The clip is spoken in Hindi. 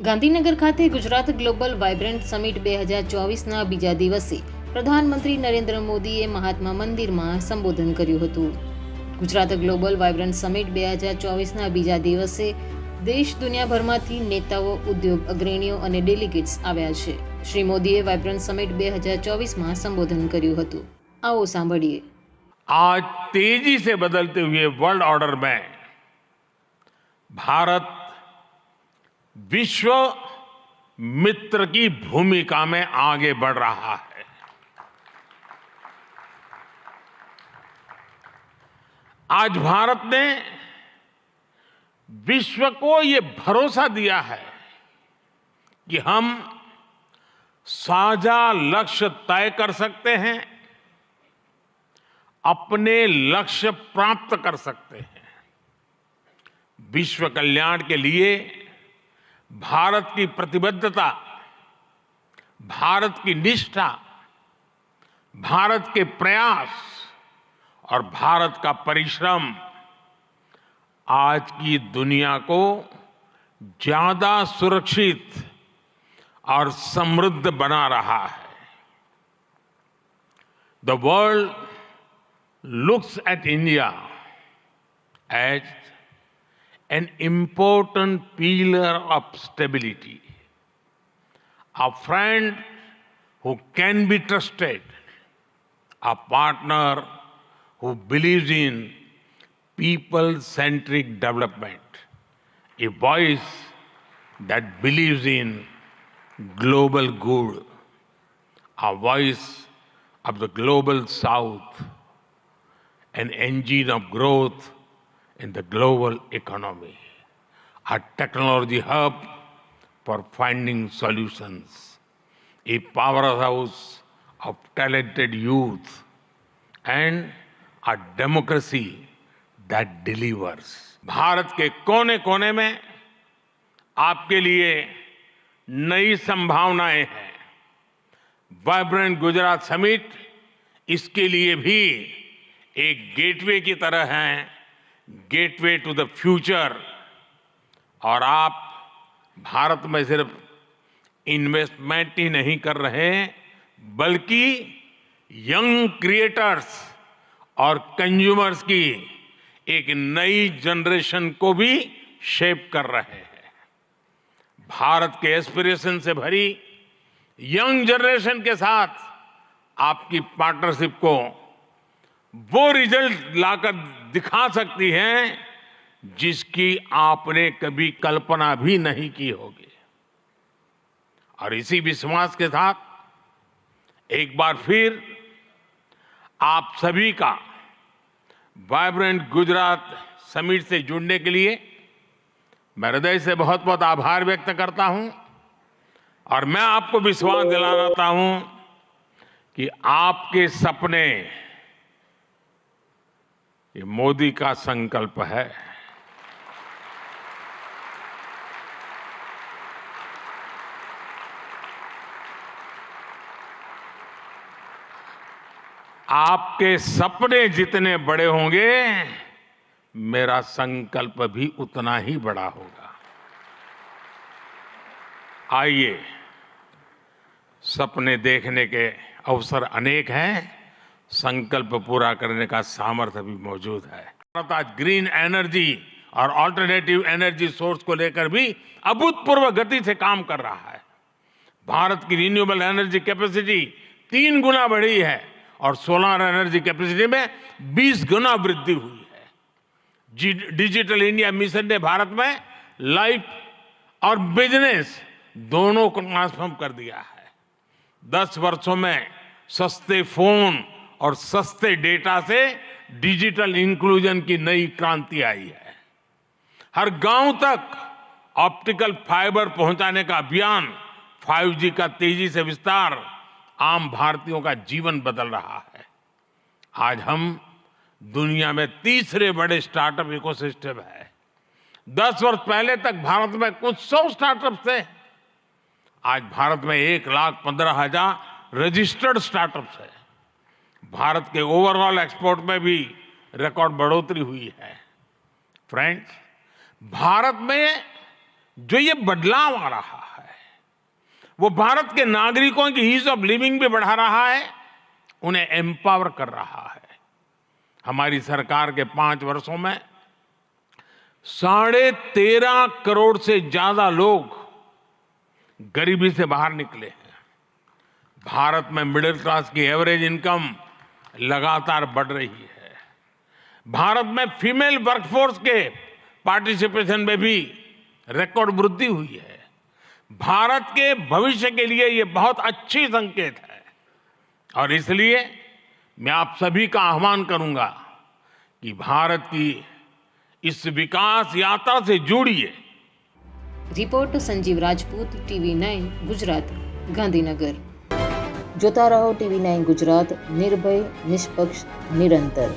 ગાંધીનગર ખાતે ગુજરાત ગ્લોબલ વાઇબ્રન્ટ સમિટ 2024ના બીજા દિવસે પ્રધાનમંત્રી નરેન્દ્ર મોદીએ મહાત્મા મંદિરમાં સંબોધન કર્યું હતું. ગુજરાત ગ્લોબલ વાઇબ્રન્ટ સમિટ 2024ના બીજા દિવસે દેશ દુનિયાભરમાંથી નેતાઓ, ઉદ્યોગ અગ્રણીઓ અને ડેલિગેટ્સ આવ્યા છે. શ્રી મોદીએ વાઇબ્રન્ટ સમિટ 2024માં સંબોધન કર્યું હતું. આવો સાંભળીએ. आज तेजी से बदलते हुए वर्ल्ड ऑर्डर में भारत विश्व मित्र की भूमिका में आगे बढ़ रहा है. आज भारत ने विश्व को ये भरोसा दिया है कि हम साझा लक्ष्य तय कर सकते हैं, अपने लक्ष्य प्राप्त कर सकते हैं. विश्व कल्याण के लिए भारत की प्रतिबद्धता, भारत की निष्ठा, भारत के प्रयास और भारत का परिश्रम आज की दुनिया को ज्यादा सुरक्षित और समृद्ध बना रहा है. The world looks at India as an important pillar of stability, a friend who can be trusted, a partner who believes in people-centric development, a voice that believes in global good, a voice of the global south, an engine of growth in the global economy, a technology hub for finding solutions, a powerhouse of talented youth, and a democracy that delivers. Bharat के कोने कोने में आपके लिए नई संभावनाएं हैं. वाइब्रेंट गुजरात समिट इसके लिए भी एक गेटवे की तरह है, गेटवे टू द फ्यूचर. और आप भारत में सिर्फ इन्वेस्टमेंट ही नहीं कर रहे, बल्कि यंग क्रिएटर्स और कंज्यूमर्स की एक नई जनरेशन को भी शेप कर रहे हैं. भारत के एस्पिरेशन से भरी यंग जनरेशन के साथ आपकी पार्टनरशिप को वो रिजल्ट लाकर दिखा सकती है जिसकी आपने कभी कल्पना भी नहीं की होगी. और इसी विश्वास के साथ एक बार फिर आप सभी का वाइब्रेंट गुजरात समिट से जुड़ने के लिए मैं हृदय से बहुत बहुत आभार व्यक्त करता हूं. और मैं आपको विश्वास दिलाना चाहता हूं कि आपके सपने ये मोदी का संकल्प है. आपके सपने जितने बड़े होंगे, मेरा संकल्प भी उतना ही बड़ा होगा. आइए, सपने देखने के अवसर अनेक हैं, संकल्प पूरा करने का सामर्थ्य भी मौजूद है. भारत आज ग्रीन एनर्जी और ऑल्टरनेटिव एनर्जी सोर्स को लेकर भी अभूतपूर्व गति से काम कर रहा है. भारत की रिन्यूएबल एनर्जी कैपेसिटी 3 गुना बढ़ी है और सोलर एनर्जी कैपेसिटी में 20 गुना वृद्धि हुई है. डिजिटल इंडिया मिशन ने भारत में लाइफ और बिजनेस दोनों को ट्रांसफॉर्म कर दिया है. 10 वर्षों में सस्ते फोन और सस्ते डेटा से डिजिटल इंक्लूजन की नई क्रांति आई है. हर गांव तक ऑप्टिकल फाइबर पहुंचाने का अभियान, 5G का तेजी से विस्तार आम भारतीयों का जीवन बदल रहा है. आज हम दुनिया में तीसरे बड़े स्टार्टअप इकोसिस्टम है. 10 वर्ष पहले तक भारत में कुछ 100 स्टार्टअप थे. आज भारत में 1,15,000 रजिस्टर्ड स्टार्टअप्स है. भारत के ओवरऑल एक्सपोर्ट में भी रिकॉर्ड बढ़ोतरी हुई है. फ्रेंड्स, भारत में जो ये बदलाव आ रहा है वो भारत के नागरिकों की ईज ऑफ लिविंग भी बढ़ा रहा है, उन्हें एम्पावर कर रहा है। हमारी सरकार के 5 वर्षों में 13.5 करोड़ से ज्यादा लोग गरीबी से बाहर निकले हैं। भारत में मिडिल क्लास की एवरेज इनकम लगातार बढ़ रही है। भारत में फीमेल वर्कफोर्स के पार्टिसिपेशन में भी रिकॉर्ड वृद्धि हुई है। भारत के भविष्य के लिए ये बहुत अच्छी संकेत है और इसलिए मैं आप सभी का आह्वान करूंगा कि भारत की इस विकास यात्रा से जुड़िए। Report Sanjeev Rajput, TV9 Gujarat, Gandhinagar. જોતા રહો TV9 ગુજરાત, નિર્ભય, નિષ્પક્ષ, નિરંતર।